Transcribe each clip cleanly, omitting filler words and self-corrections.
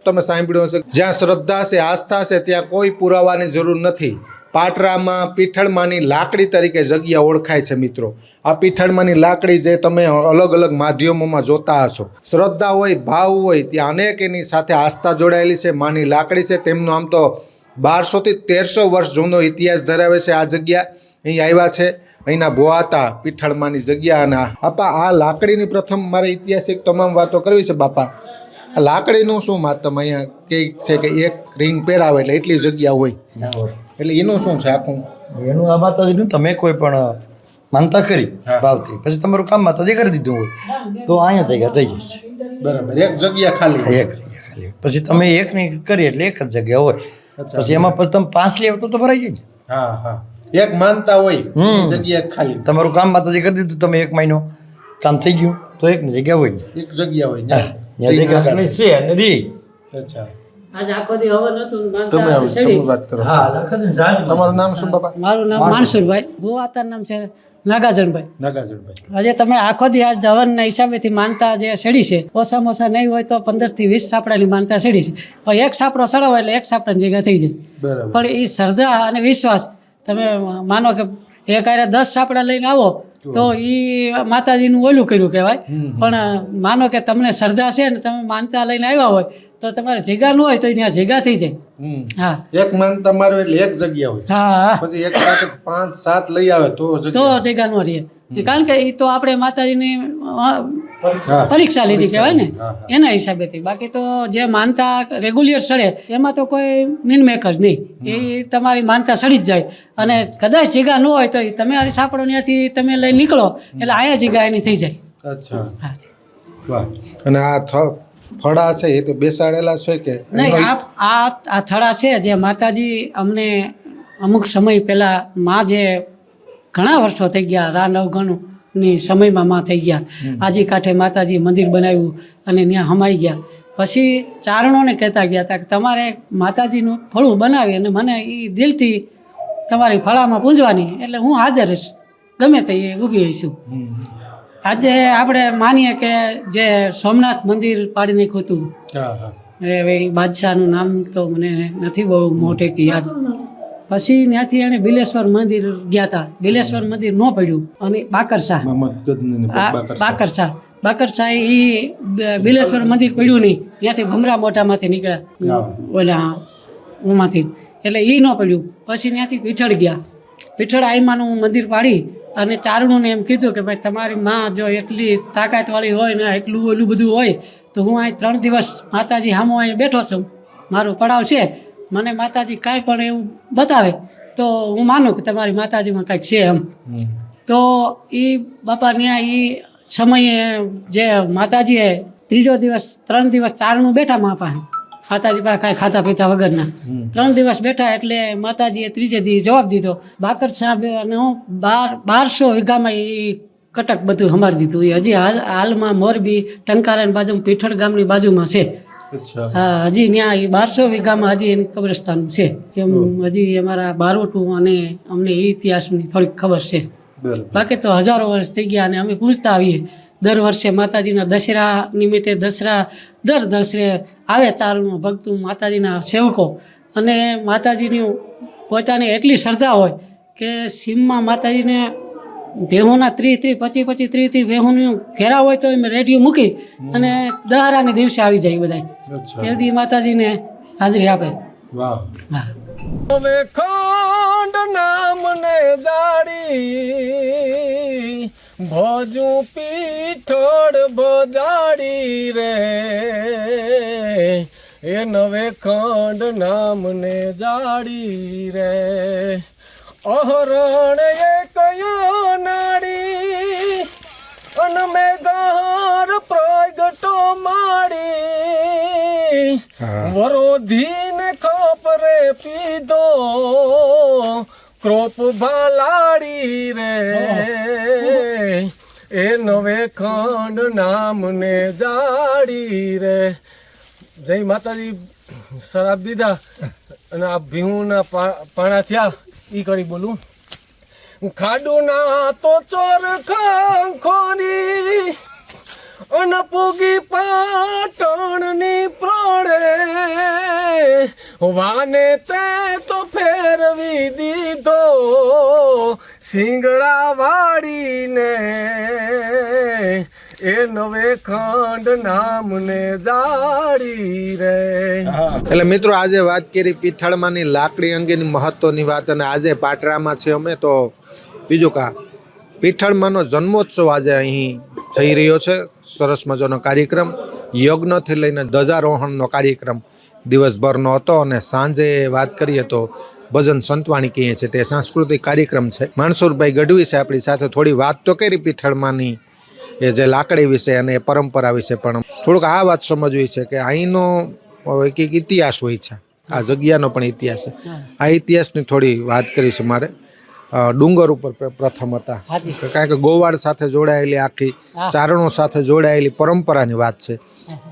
તમે સાંભળ્યું હશે, જ્યાં શ્રદ્ધા છે, આસ્થા છે, ત્યાં કોઈ પુરાવાની જરૂર નથી. પાટરામાં પીઠળમાંની લાકડી તરીકે જગ્યા ઓળખાય છે મિત્રો. આ પીઠળમાંની લાકડી જે તમે અલગ અલગ માધ્યમોમાં જોતા હશો, શ્રદ્ધા હોય, ભાવ હોય, ત્યાં અનેક એની સાથે આસ્થા જોડાયેલી છે. માની લાકડી છે, તેમનો આમ તો 1200 થી 1300 વર્ષ જૂનો ઇતિહાસ ધરાવે છે. આ જગ્યા અહીં આવ્યા છે, અહીંના ભોળા હતા, પીઠળમાંની જગ્યા. અને બાપા આ લાકડીની પ્રથમ મારે ઐતિહાસિક તમામ વાતો કરવી છે બાપા. આ લાકડીનું શું માતમ અહીંયા કે છે કે એક રિંગ પહેરાવે એટલે એટલી જગ્યા હોય, એટલે એનું શું છે આખું? એનું આ માતાજીનું તમે કોઈ પણ માનતા કરી ભાવથી પછી તમારું કામ માતાજી કરી દીધું હોય તો અહીંયા જગ્યા થઈ જશે. બરાબર, એક જગ્યા ખાલી, એક જગ્યા ખાલી. પછી તમે એક નહીં કરી એટલે એક જ જગ્યા હોય. પછી એમાં પછી તમે 5 લે તો ભરાઈ જાય ને. હા હા, એક માનતા હોય, જગ્યા ખાલી. તમારું કામ માતાજી કરી દીધું, તમે 1 મહિનો કામ થઈ ગયું તો એક જગ્યા હોય, એક જગ્યા હોય. છે અને રી. અચ્છા, આજ આખો દી હવન હતું તમે વાત કરો. તમારું નામ શું બાપા? મારું નામ માનસુરભાઈ, ભુવાતાનું નામ છે નાગાજણભાઈ. નાગાજણભાઈ, આજે તમે આખો દી આજ હવનના હિસાબેથી માનતા જે સડી છે, ઓછામાં ઓછા નહીં હોય તો 15 થી 20 સાપડાની માનતા સડી છે. પણ એક સાપડો સડાવો એટલે એક સાપડાની જગ્યા થઈ જાય. બરાબર. પણ એ શ્રદ્ધા અને વિશ્વાસ, તમે માનો કે એક આરે 10 સાપડા લઈને આવો તો એ માતાજીનું ઓલું કર્યું કહેવાય. પણ માનો કે તમને શ્રદ્ધા છે ને તમે માનતા લઈને આવ્યા હોય તો તમારે જગ્યા ન હોય તો ત્યાં જગ્યા થઈ જાય. હા, એક માનતા મારો એટલે એક જગ્યા હોય. હા, પછી એક સાથે 5-7 લઈ આવે તો જગ્યા ન રહે. કારણ કે એ તો આપણે માતાજીની પરીક્ષા લીધી કહેવાય ને, એના હિસાબેથી. બાકી તો જે માનતા રેગ્યુલર સડે એમાં તો કોઈ મીનમેક જ નહીં. એ તમારી માનતા સડી જ જાય. અને કદાચ જગ્યા ન હોય તો તમે આ સાપડો ત્યાંથી તમે લઈ નીકળો એટલે આયા જગ્યા એની થઈ જાય. અચ્છા, વાહ. અને આ ફળા છે એ તો બેસાડેલા છે કે નહીં? આ થડા છે જે માતાજી અમને અમુક સમય પહેલાં માં જે ઘણા વર્ષો થઈ ગયા, રા નવગણની સમયમાં માં થઈ ગયા. આજી કાંઠે માતાજી મંદિર બનાવ્યું અને ત્યાં હમાઈ ગયા. પછી ચારણોને કહેતા ગયા હતા કે તમારે માતાજીનું ફળું બનાવી અને મને એ દિલથી તમારી ફળામાં પૂંજવાની, એટલે હું હાજર રહીશ, ગમે તે એ ઊભી રહીશું. આજે આપણે માનીએ કે જે સોમનાથ મંદિર પાડી નાખ્યું હતું, એ બાદશાહનું નામ તો મને નથી બહુ મોટે કે યાદ. પછી ત્યાંથી એણે બિલેશ્વર મંદિર ગયા હતા. બિલેશ્વર મંદિર ન પડ્યું અને બાકરશાહ એ બિલેશ્વર મંદિર પડ્યું નહીં, ત્યાંથી ભમરા મોઢામાંથી નીકળ્યા ઓલા ઉમાંથી, એટલે એ ન પડ્યું. પછી ત્યાંથી પીઠળ ગયા. પીઠળ આઈમાનું મંદિર પાડી અને ચારણોને એમ કીધું કે ભાઈ તમારી માં જો એટલી તાકાતવાળી હોય ને એટલું ઓલું બધું હોય તો હું અહીં 3 દિવસ માતાજી સામો અહીં બેઠો છું, મારો પડાવ છે, મને માતાજી કાંઈ પણ એવું બતાવે તો હું માનું કે તમારી માતાજીમાં કાંઈક છે એમ. તો એ બાપા ત્યાં એ સમયે જે માતાજીએ 3જો દિવસ 3 દિવસ ચારણું બેઠા મા પાસે, માતાજી પાસે કાંઈ ખાતા પીતા વગરના 3 દિવસ બેઠા. એટલે માતાજીએ 3જે દી જવાબ દીધો. બાકરશાહ અને હું 1200 વીઘામાં એ કટક બધું હમારી દીધું. એ હજી હાલમાં મોરબી ટંકારાની બાજુ પીઠળ ગામની બાજુમાં છે. હા, હજી ત્યાં 1200 વીઘામાં હજી એની કબ્રસ્તાન છે. એમ હજી અમારા બારોટું અને અમને એ ઇતિહાસની થોડીક ખબર છે. બાકી તો હજારો વર્ષ થઈ ગયા અને અમે પૂછતા આવીએ. દર વર્ષે માતાજીના દશેરા નિમિત્તે દર દસરે આવે ચારણો ભક્તો, માતાજીના સેવકો. અને માતાજીની પોતાની એટલી શ્રદ્ધા હોય કે સીમમાં માતાજીને ભેહુના 30-25-30 ભેહુનું ઘેરા હોય તો એમ રેડિયો મૂકી અને દહારાને દિવસે આવી જાય બધા. તેથી માતાજીને હાજરી આપે. વાહ. હા. હવે ખંડ નામને જાડી ભજું પીઠળ બજાડી રે, એ નવે ખંડ નામને જાડી રે. અહરણ એ કયો નાડી અન મેઘાર પ્રગટો માડી, વરોધીને ખપરે પીધો ક્રોપ ભાલાડી રે, એ નવે ખંડ નામને જાડી રે. જય માતાજી. શરાબ દીધા અને આ ભીહુના પાણા થયા ઈ કરી બોલું. ખાડું ના તો ચોર ખોરી અન પૂગી પાટણની પ્રાણે, વાને તે તો ફેરવી દીધો શિંગડા વાળીને એ નવે ખંડ નામને જાડી રે. એટલે મિત્રો આજે વાત કરી પીઠળમાંની લાકડી અંગેની મહત્વની વાત, અને આજે પાટરામાં છે અમે તો બીજું કા પીઠળમાંનો જન્મોત્સવ આજે અહીં થઈ રહ્યો છે. સરસ મજાનો કાર્યક્રમ, યજ્ઞથી લઈને ધ્વજારોહણનો કાર્યક્રમ દિવસભરનો હતો, અને સાંજે વાત કરીએ તો ભજન સંતવાણી કહીએ છીએ તે સાંસ્કૃતિક કાર્યક્રમ છે. માનસુરભાઈ ગઢવી છે આપણી સાથે, થોડી વાત તો કરી પીઠળમાંની એ જે લાકડી વિશે અને એ પરંપરા વિશે, પણ થોડુંક આ વાત સમજવી છે કે અહીંનો એક ઇતિહાસ હોય છે, આ જગ્યાનો પણ ઇતિહાસ છે. આ ઇતિહાસની થોડી વાત કરી છે મારે. ડુંગર ઉપર પ્રથમ હતા, કારણ કે ગોવાડ સાથે જોડાયેલી આખી ચારણો સાથે જોડાયેલી પરંપરાની વાત છે.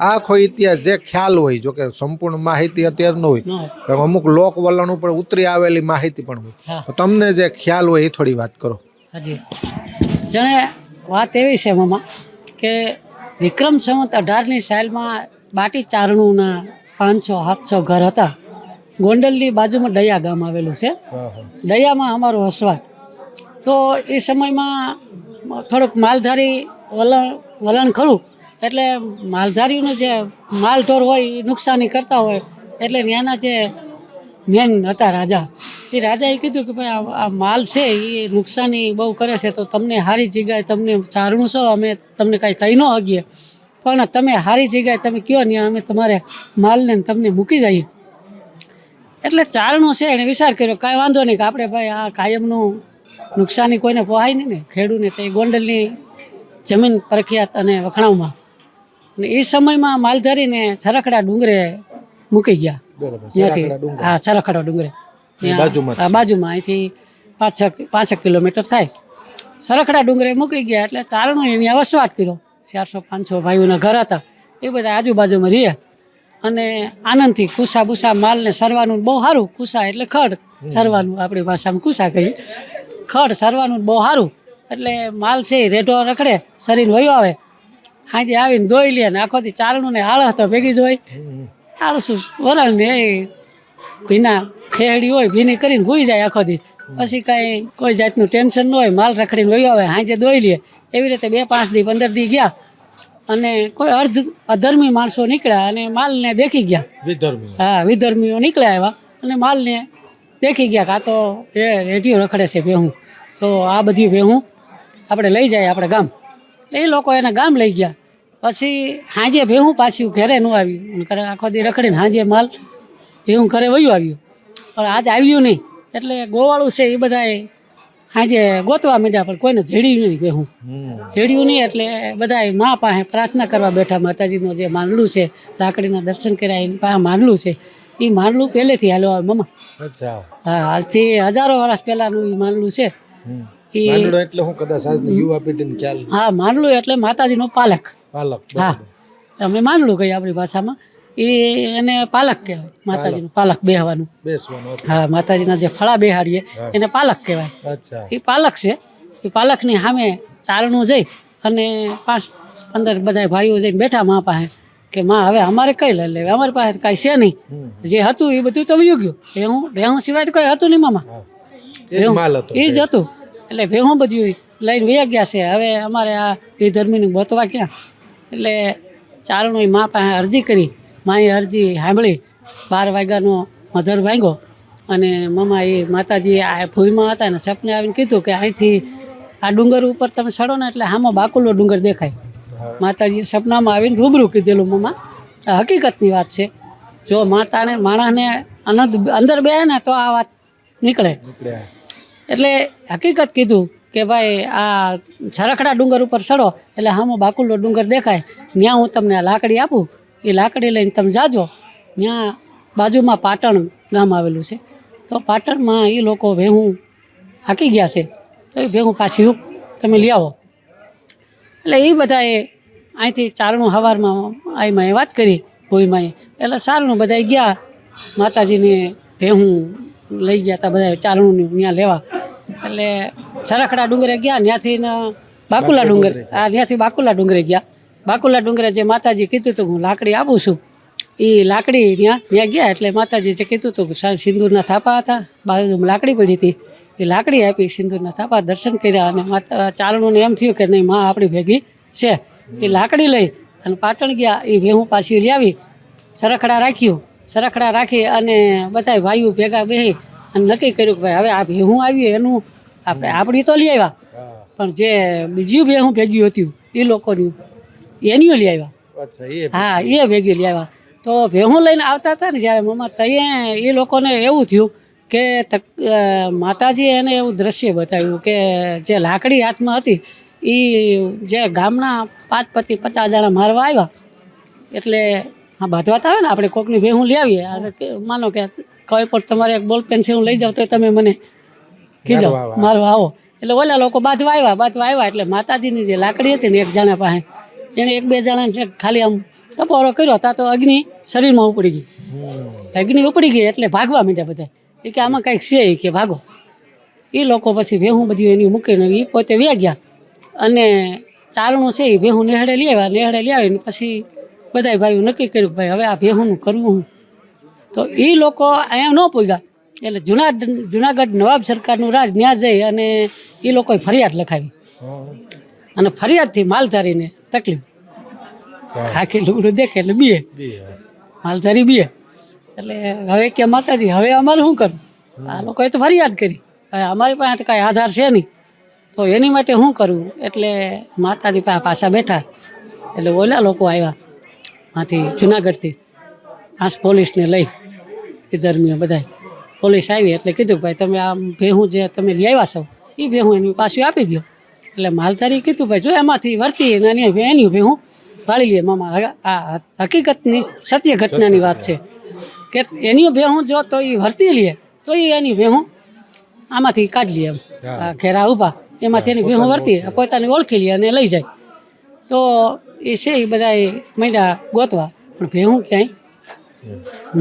આખો ઇતિહાસ જે ખ્યાલ હોય, જો કે સંપૂર્ણ માહિતી અત્યારે ન હોય, અમુક લોક વલણ ઉપર ઉતરી આવેલી માહિતી પણ હોય, તો તમને જે ખ્યાલ હોય એ થોડી વાત કરો. હાજી, જાણે વાત એવી છે મામા કે વિક્રમ સંવત 18ની સાલમાં બાટી ચારણુના 500-700 ઘર હતા. ગોંડલની બાજુમાં ડયા ગામ આવેલું છે. ડયામાં અમારું વસવાટ. તો એ સમયમાં થોડુંક માલધારી વલણ ખરું, એટલે માલધારીનું જે માલઢોર હોય એ નુકસાની કરતા હોય, એટલે ત્યાંના જે મેન હતા રાજા, એ રાજાએ કીધું કે ભાઈ આ માલ છે એ નુકસાની બહુ કરે છે, તો તમને સારી જગ્યાએ, તમને ચારણું છો, અમે તમને કાંઈ કહી ન શકીએ, પણ તમે સારી જગ્યાએ તમે કહો ને અમે તમારે માલને તમને મૂકી જઈએ. એટલે ચારણું છે એને વિચાર કર્યો કાંઈ વાંધો નહીં કે આપણે ભાઈ આ કાયમનું નુકસાની કોઈને પહોંચાય નહીં ને ખેડૂને. તો એ ગોંડલની જમીન પ્રખ્યાત અને વખણાવમાં, અને એ સમયમાં માલધારીને છરખડા ડુંગરે મૂકી ગયા. ત્યાંથી હા, છરખડા ડુંગરે બાજુમાં અહીંથી 5 કિલોમીટર થાય. સરખડા ડુંગરે મૂકી ગયા એટલે ચારણો એની વસવાટ કર્યો. 400-500 ભાઈઓના ઘર હતા, એ બધા આજુબાજુમાં રહ્યા, અને આનંદથી કુસા બુસા માલને સરવાનું બહુ સારું. કુસા એટલે ખડ સરવાનું, આપણી ભાષામાં કુસા કહીએ. ખડ સરવાનું બહુ સારું, એટલે માલ છે એ રેઢો રખડે, શરીર વયો આવે, સાંજે આવીને ધોઈ લે, ને આખોથી ચારણું ને આળસ તો ભેગી જ હોય. આળસું વરણ ને એ ભીના ખેડી હોય, ભીની કરીને ભૂઈ જાય આખો દી. પછી કાંઈ કોઈ જાતનું ટેન્શન ન હોય, માલ રખડીને વયો આવે, સાંજે દોઈ લે. એવી રીતે 2-5 દી 15 દી ગયા, અને કોઈ અધર્મી માણસો નીકળ્યા અને માલને દેખી ગયા. હા, વિધર્મીઓ નીકળ્યા એવા, અને માલને દેખી ગયા કે આ તો રેડિયો રખડે છે ભેહું, તો આ બધી ભેહું આપણે લઈ જાય આપણે ગામ. એ લોકો એને ગામ લઈ ગયા. પછી સાંજે ભેહું પાછું ઘરે ન આવ્યું, ઘરે આખો દી રખડીને સાંજે માલ ભેહું ઘરે વયું આવ્યું, પણ આજ આવ્યું નહીં. એટલે ગોવાળું છે એ બધાએ સાંજે ગોતવા માંડ્યા, પણ કોઈને જેડ્યું નહીં ભેહું, જેડ્યું નહીં. એટલે બધાએ મા પાસે પ્રાર્થના કરવા બેઠા. માતાજીનું જે માંડલું છે, લાકડીના દર્શન કર્યા, એની પાસે માંડલું છે. એ માંડલું પહેલેથી હાલો આવે મમ્મા. હા, આજથી હજારો વર્ષ પહેલાનું એ માંડલું છે. હા, માંડલું એટલે માતાજીનો પાલક. હા, અમે માંડલું કહીએ આપણી ભાષામાં. એ એને પાલક કહેવાય, માતાજીનું પાલક બેહવાનું. હા, માતાજીના જે ફળા બેહાડીએ એને પાલક કહેવાય. એ પાલક છે. એ પાલકની સામે ચારણું જઈ અને 5-15 બધા ભાઈઓ જઈને બેઠા મા પાસે કે માં હવે અમારે કઈ લઈ લેવી, અમારી પાસે કાંઈ છે નહીં, જે હતું એ બધું તો વયું ગયું. ભેહું સિવાય તો કંઈ હતું નહીં મામા, એ જ હતું. એટલે ભેહું બધું લઈને વયા ગયા છે. હવે અમારે આ વિધર્મીનું ગોતવા ક્યાં? એટલે ચારણોએ મા પાસે અરજી કરી. માએ અરજી સાંભળી. 12 વાગ્યાનો મધર ભાંગ્યો, અને મમ્મા એ માતાજી આ ભૂઈમાં હતા ને સપને આવીને કીધું કે અહીંથી આ ડુંગર ઉપર તમે ચડો ને એટલે આમાં બાકુલો ડુંગર દેખાય. માતાજીએ સપનામાં આવીને રૂબરૂ કીધેલું. મમ્મા, આ હકીકતની વાત છે. જો માતાને માણસને અંદર બેસે ને તો આ વાત નીકળે. એટલે હકીકત કીધું કે ભાઈ આ છરખડા ડુંગર ઉપર ચડો એટલે આમાં બાકુલો ડુંગર દેખાય. ત્યાં હું તમને આ લાકડી આપું, એ લાકડી લઈને તમે જાજો. ત્યાં બાજુમાં પાટણ ગામ આવેલું છે, તો પાટણમાં એ લોકો ભેહું હાકી ગયા છે, તો એ ભેહું પાછી તમે લઈ આવો. એટલે એ બધાએ અહીંથી ચારણું સવારમાં આઈમાં વાત કરી ભોઈમાં. એટલે સારનું બધાએ ગયા, માતાજીને ભેહું લઈ ગયા હતા બધા ચારણું ત્યાં લેવા. એટલે છરખડા ડુંગરે ગયા, ત્યાંથી બાકુલા ડુંગર, ત્યાંથી બાકુલા ડુંગરે ગયા. બાકુલા ડુંગરે જે માતાજી કીધું હતું હું લાકડી આપું છું, એ લાકડી ત્યાં ગયા એટલે માતાજી જે કીધું હતું કે સિંદૂરના થાપા હતા, બાજુમાં લાકડી પડી હતી, એ લાકડી આપી, સિંદૂરના થાપા દર્શન કર્યા અને માતા ચારણોને એમ થયું કે નહીં માં આપણી ભેગી છે. એ લાકડી લઈ અને પાટણ ગયા. એ ભેહું પાછી લાવી સરખડા રાખ્યું, સરખડા રાખી અને બધા ભાઈઓ ભેગા બેસી અને નક્કી કર્યું કે ભાઈ હવે આ ભેહું આવ્યું એનું આપણી તો લઈ આવ્યા, પણ જે બીજું ભેહું ભેગ્યું હતું એ લોકોનું એની લઈ આવ્યા. અચ્છા, એ હા, એ ભેગી લઈ આવ્યા. તો ભેહું લઈને આવતા હતા ને જ્યારે મમ્મા ત્યાં એ લોકોને એવું થયું કે માતાજીએ એને એવું દ્રશ્ય બતાવ્યું કે જે લાકડી હાથમાં હતી એ જે ગામના 50 જણા મારવા આવ્યા એટલે હા બાંધવાતા આવે ને આપણે કોકની ભેહું લઈ આવીએ, માનો કે કોઈ પણ તમારે એક બોલ પેન છે હું લઈ જાઉં તો તમે મને કીધો મારવા આવો, એટલે ઓલા લોકો બાંધવા આવ્યા એટલે માતાજીની જે લાકડી હતી ને એક જણા પાસે એને 1-2 જણા ખાલી આમ ટપોરો કર્યો હતા તો અગ્નિ શરીરમાં ઉપડી ગઈ. અગ્નિ ઉપડી ગઈ એટલે ભાગવા માંડ્યા બધા. એ કે આમાં કંઈક છે એ કે ભાગો. એ લોકો પછી ભેહું બધી એની મૂકીને એ પોતે વ્યા ગયા અને ચારણું છે એ ભેહું નેહડે લઈ આવીને પછી બધા ભાઈઓ નક્કી કર્યું કે ભાઈ હવે આ ભેહુંનું કરવું હું. તો એ લોકો અહીંયા ન પૂગ્યા એટલે જુનાગઢ નવાબ સરકારનું રાજ ત્યાં જઈ અને એ લોકોએ ફરિયાદ લખાવી અને ફરિયાદથી માલધારીને તકલીફ, ખાખી લુગડું દેખે એટલે બીએ, માલધારી બીએ. એટલે હવે કે માતાજી હવે અમારે શું કરવું? આ લોકોએ તો ફરિયાદ કરી, હવે અમારી પાસે તો કાંઈ આધાર છે નહીં, તો એની માટે શું કરવું? એટલે માતાજી પાસે પાછા બેઠા એટલે ઓલા લોકો આવ્યા આથી જુનાગઢથી, આસ પોલીસને લઈ એ દરમિયાન બધા પોલીસ આવી એટલે કીધું ભાઈ તમે આ ભેહું જે તમે લઈ આવ્યા છો એ ભેહું એની પાછું આપી દો. એટલે માલધારી કીધું ભાઈ જો એમાંથી વર્તી એની ભેહું વાળી લઈએ મામા. આ હકીકતની સત્ય ઘટનાની વાત છે કે એની ભેહું જો તો એ વર્તી લે તો એ એની ભેહું આમાંથી કાઢી લે, એમ આ ઘેરા ઊભા એમાંથી એની ભેહું વર્તી પોતાને ઓળખી લે અને લઈ જાય. તો એ છે એ બધા માંડ્યા ગોતવા પણ ભેહું ક્યાંય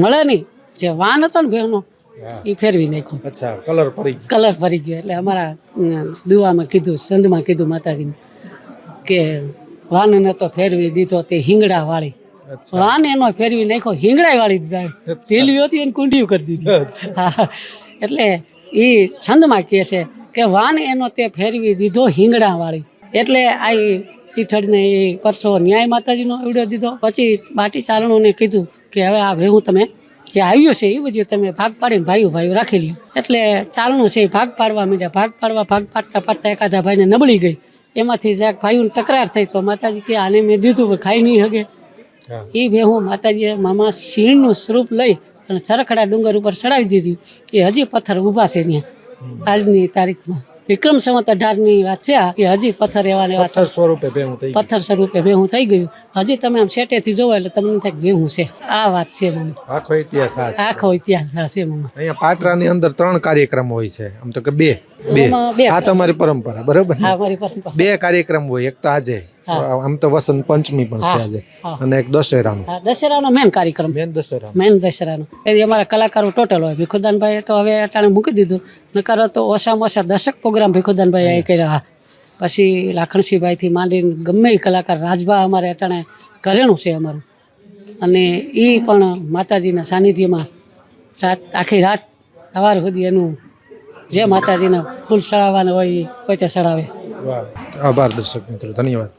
મળે નહીં. જે વાન હતો ને ભેહુંનો એ ફેરવી નાખ્યો. અચ્છા, કલર ફરી ગયો. એટલે અમારા દુઆમાં કીધું, સંતમાં કીધું માતાજીને કે વાનને તો ફેરવી દીધો તે હિંગડા વાળી, વાન એનો ફેરવી નાખ્યો હિંગડા વાળી દીધા, પેલી હતી એને કુંડિયું કરી દીધી. હા, એટલે એ છંદમાં કહે છે કે વાન એનો તે ફેરવી દીધો હિંગડા વાળી. એટલે આ પીઠળને એ પરસો ન્યાય માતાજીનો એવડો દીધો. પછી બાટી ચારણોને કીધું કે હવે આ ભેહું તમે જે આવ્યું છે એ બધું તમે ભાગ પાડીને ભાઈઓ રાખી લ્યો. એટલે ચારણું છે એ ભાગ પાડવા માંડ્યા. ભાગ પાડતા એકાદા ભાઈને નબળી ગઈ. એમાંથી જ્યાં ભાઈઓની તકરાર થઈ તો માતાજી કે આને મેં દીધું પણ ખાઈ નહીં શકે. એ ભેહું માતાજીએ મામા સિંહનું સ્વરૂપ લઈ અને સરખડા ડુંગર ઉપર ચડાવી દીધી. એ હજી પથ્થર ઊભા છે ત્યાં આજની તારીખમાં. વિક્રમ સંવત 18ની વાત છે આ, કે હજી પથ્થર એવા ને એવા પથ્થર સ્વરૂપે ભેહું થઈ ગયું. હજી તમે આમ સેટેથી જોવો એટલે તમને થાય ભેહું છે. આ વાત છે મમ્મી, આખો ઇતિહાસ છે મમ્મી. અહીંયા પાટરાની અંદર 3 કાર્યક્રમ હોય છે, આમ તો કે બે આ તમારી પરંપરા બરાબર ને? હા, મારી પરંપરા 2 કાર્યક્રમ હોય, એક તો આજે આમ તો વસંત પંચમી પણ છે આજે અને એક દશેરાનો. દશેરાનો મેન કાર્યક્રમ, મેન દશેરાનો એ અમારા કલાકારો ટોટલ હોય. ભીખુદાનભાઈ તો હવે અટાણે મૂકી દીધું, નકર તો ઓછામાં ઓછા 10 પ્રોગ્રામ ભીખુદાનભાઈ અહીં કર્યા. પછી લાખણસિંહભાઈથી માંડીને ગમે એ કલાકાર, રાજભા અમારે અટાણે ઘરેણું છે અમારું, અને એ પણ માતાજીના સાનિધ્યમાં આખી રાત સવાર સુધી એનું જે માતાજીને ફૂલ ચડાવવાના હોય એ પોતે ચડાવે. આભાર દર્શક મિત્રો, ધન્યવાદ.